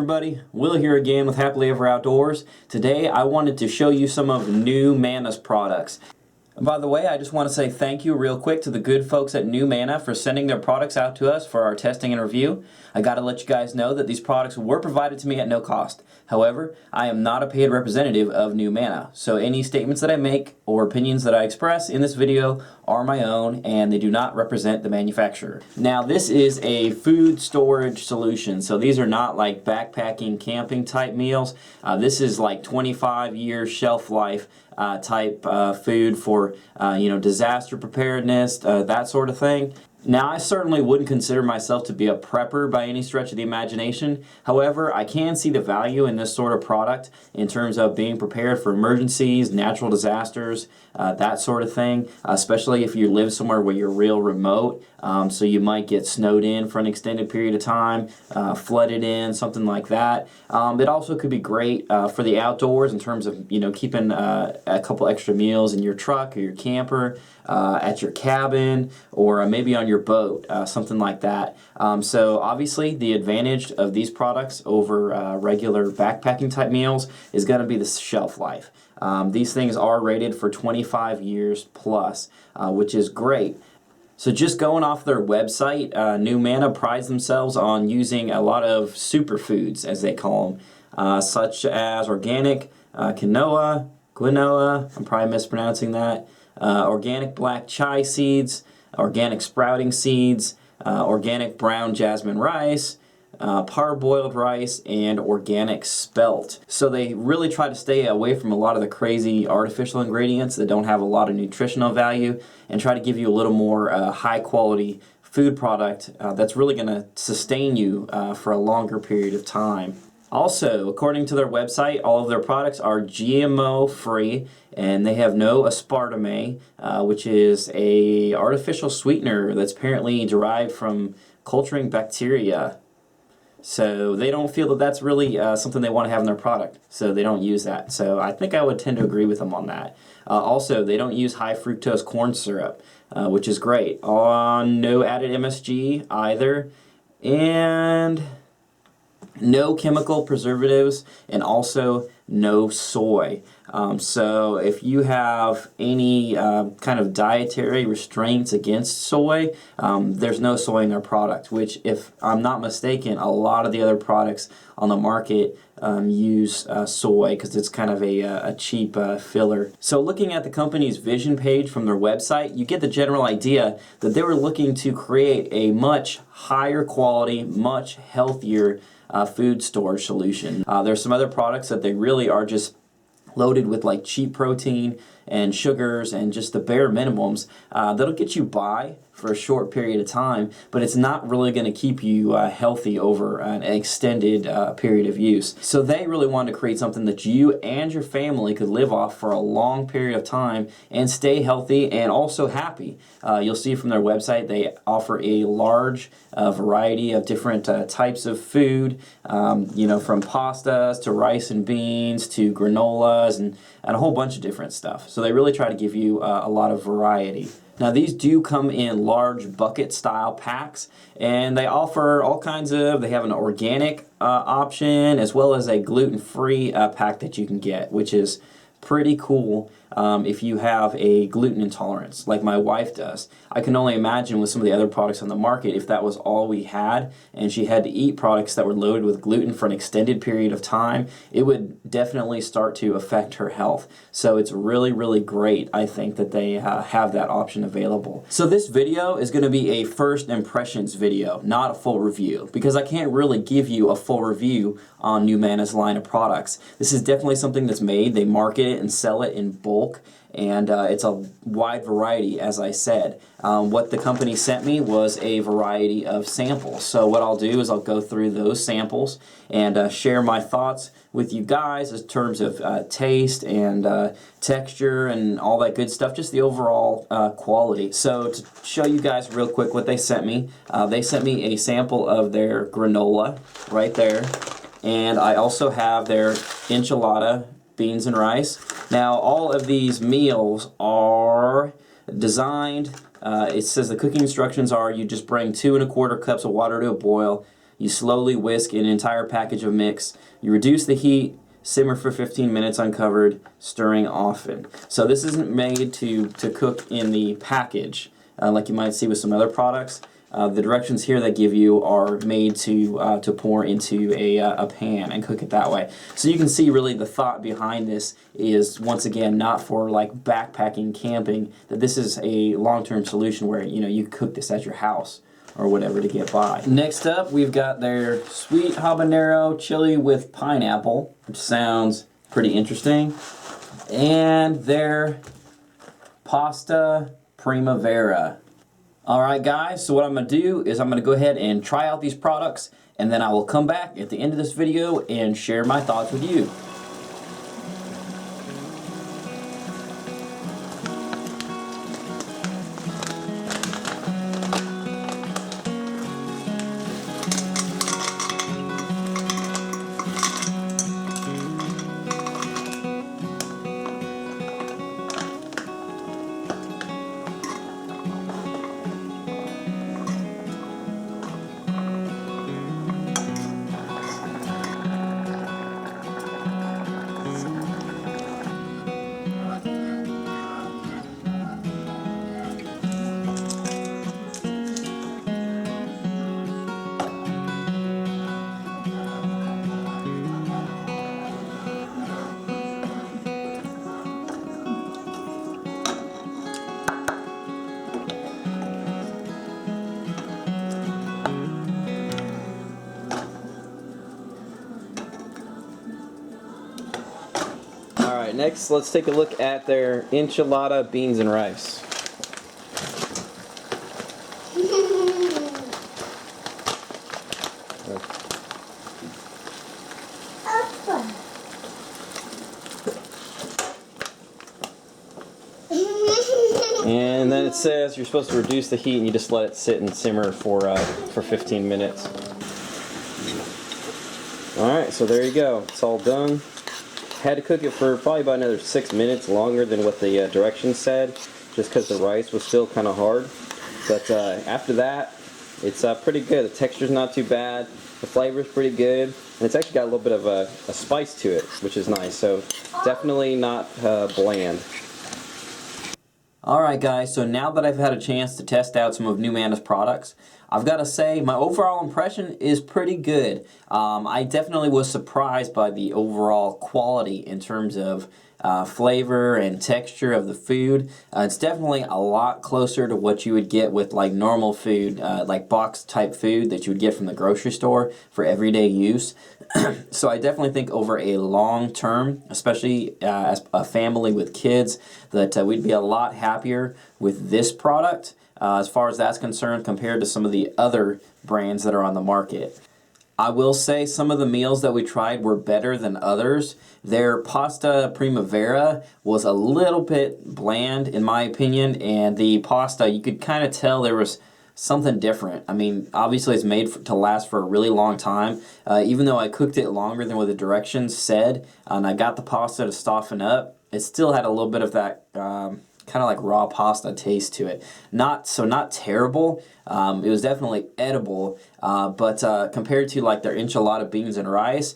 everybody, Will here again with Happily Ever Outdoors. Today I wanted to show you some of Numanna's products. And by the way, I just want to say thank you real quick to the good folks at Numanna for sending their products out to us for our testing and review. I gotta let you guys know that these products were provided to me at no cost. However, I am not a paid representative of Numanna, so any statements that I make or opinions that I express in this video are my own and they do not represent the manufacturer. Now this is a food storage solution, so these are not like backpacking camping type meals. This is like 25-year shelf life type food for disaster preparedness, that sort of thing. Now, I certainly wouldn't consider myself to be a prepper by any stretch of the imagination. However, I can see the value in this sort of product in terms of being prepared for emergencies, natural disasters, that sort of thing, especially if you live somewhere where you're real remote. So you might get snowed in for an extended period of time, flooded in, something like that. It also could be great for the outdoors in terms of keeping a couple extra meals in your truck or your camper, at your cabin, or maybe on your boat, something like that. So obviously the advantage of these products over regular backpacking type meals is going to be the shelf life. These things are rated for 25 years plus, which is great. So just going off their website, Numanna prides themselves on using a lot of superfoods, as they call them, such as organic quinoa, I'm probably mispronouncing that, organic black chai seeds, organic sprouting seeds, organic brown jasmine rice, parboiled rice, and organic spelt. So they really try to stay away from a lot of the crazy artificial ingredients that don't have a lot of nutritional value and try to give you a little more high quality food product that's really going to sustain you for a longer period of time. Also, according to their website, all of their products are GMO free and they have no aspartame, which is a artificial sweetener that's apparently derived from culturing bacteria. So they don't feel that that's really something they want to have in their product, so they don't use that. So I think I would tend to agree with them on that. Also, they don't use high fructose corn syrup, which is great. No added MSG either, and no chemical preservatives, and also no soy. So if you have any kind of dietary restraints against soy, there's no soy in their product, which, if I'm not mistaken, a lot of the other products on the market use soy because it's kind of a cheap filler. So looking at the company's vision page from their website, you get the general idea that they were looking to create a much higher quality, much healthier food storage solution. There's some other products that they really are just loaded with like cheap protein and sugars and just the bare minimums that'll get you by for a short period of time, but it's not really going to keep you healthy over an extended period of use. So they really wanted to create something that you and your family could live off for a long period of time and stay healthy and also happy. You'll see from their website they offer a large variety of different types of food, from pastas to rice and beans to granolas and a whole bunch of different stuff. So they really try to give you a lot of variety. Now these do come in large bucket style packs, and they offer all kinds of, they have an organic option as well as a gluten-free pack that you can get, which is pretty cool if you have a gluten intolerance like my wife does. I can only imagine with some of the other products on the market if that was all we had and she had to eat products that were loaded with gluten for an extended period of time, it would definitely start to affect her health. So it's really, really great, I think, that they have that option available. So this video is going to be a first impressions video, not a full review, because I can't really give you a full review on Numanna's line of products. This is definitely something that's made. They market it and sell it in bulk, and it's a wide variety, as I said. What the company sent me was a variety of samples. So what I'll do is I'll go through those samples and share my thoughts with you guys in terms of taste and texture and all that good stuff, just the overall quality. So to show you guys real quick what they sent me a sample of their granola right there, and I also have their enchilada beans and rice. Now all of these meals are designed, it says the cooking instructions are you just bring 2 1/4 cups of water to a boil, You slowly whisk an entire package of mix. You reduce the heat, simmer for 15 minutes uncovered, stirring often. So this isn't made to cook in the package like you might see with some other products. The directions here they give you are made to pour into a pan and cook it that way. So you can see really the thought behind this is, once again, not for like backpacking, camping, that this is a long-term solution where you cook this at your house or whatever to get by. Next up, we've got their sweet habanero chili with pineapple, which sounds pretty interesting, and their pasta primavera. Alright guys, so what I'm going to do is I'm going to go ahead and try out these products, and then I will come back at the end of this video and share my thoughts with you. Alright, next let's take a look at their enchilada beans and rice. And then it says you're supposed to reduce the heat and you just let it sit and simmer for 15 minutes. Alright, so there you go. It's all done. Had to cook it for probably about another 6 minutes longer than what the directions said, just because the rice was still kind of hard. But after that, it's pretty good. The texture's not too bad. The flavor's pretty good. And it's actually got a little bit of a spice to it, which is nice. So definitely not bland. Alright guys, so now that I've had a chance to test out some of Numanna's products, I've got to say my overall impression is pretty good. I definitely was surprised by the overall quality in terms of flavor and texture of the food. It's definitely a lot closer to what you would get with like normal food, like box type food that you would get from the grocery store for everyday use. So I definitely think over a long term, especially as a family with kids, that we'd be a lot happier with this product as far as that's concerned compared to some of the other brands that are on the market. I will say some of the meals that we tried were better than others. Their pasta primavera was a little bit bland in my opinion, and the pasta, you could kind of tell there was something different. I mean, obviously it's made to last for a really long time. Even though I cooked it longer than what the directions said, and I got the pasta to soften up, it still had a little bit of that kind of like raw pasta taste to it. Not terrible. It was definitely edible, but compared to like their enchilada beans and rice,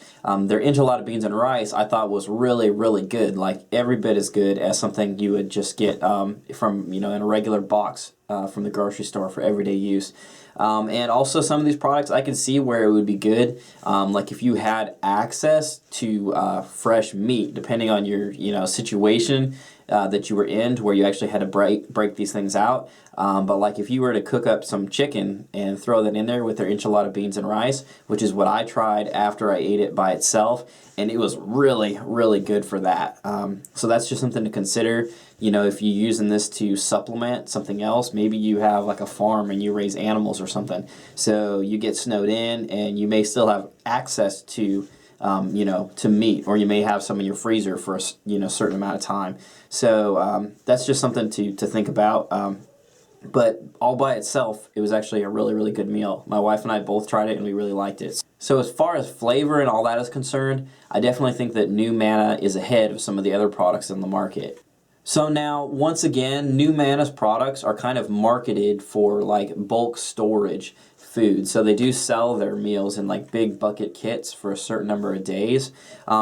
I thought was really, really good. Like every bit as good as something you would just get from in a regular box from the grocery store for everyday use. And also some of these products I can see where it would be good, like if you had access to fresh meat, depending on your situation that you were in, to where you actually had to break these things out. But like if you were to cook up some chicken and throw that in there with their enchilada beans and rice, which is what I tried after I ate it by itself, and it was really, really good for that. So that's just something to consider. If you're using this to supplement something else, maybe you have like a farm and you raise animals or something. So you get snowed in and you may still have access to to meat, or you may have some in your freezer for a certain amount of time. So that's just something to think about. But all by itself, it was actually a really, really good meal. My wife and I both tried it and we really liked it. So as far as flavor and all that is concerned, I definitely think that Numanna is ahead of some of the other products in the market. So now, once again, Numanna's products are kind of marketed for like bulk storage food. So they do sell their meals in like big bucket kits for a certain number of days.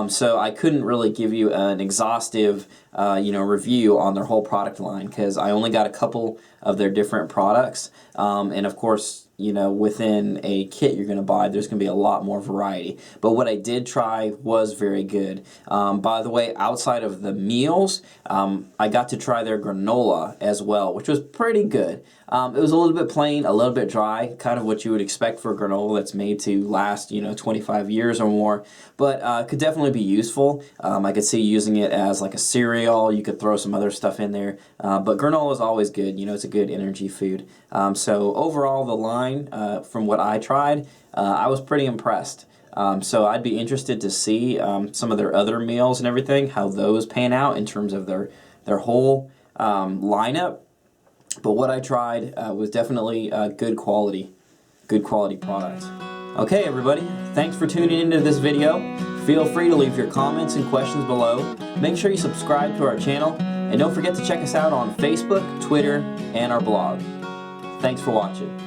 So I couldn't really give you an exhaustive review on their whole product line because I only got a couple of their different products. And of course, within a kit you're going to buy, there's going to be a lot more variety. But what I did try was very good. By the way, outside of the meals, I got to try their granola as well, which was pretty good. It was a little bit plain, a little bit dry, kind of what you would expect for a granola that's made to last, 25 years or more, but could definitely be useful. I could see using it as like a cereal. You could throw some other stuff in there, but granola is always good. It's a good energy food. So overall, the line, from what I tried, I was pretty impressed. So I'd be interested to see some of their other meals and everything, how those pan out in terms of their whole lineup. But what I tried was definitely good quality product. Okay, everybody, thanks for tuning into this video. Feel free to leave your comments and questions below. Make sure you subscribe to our channel, and don't forget to check us out on Facebook, Twitter, and our blog. Thanks for watching.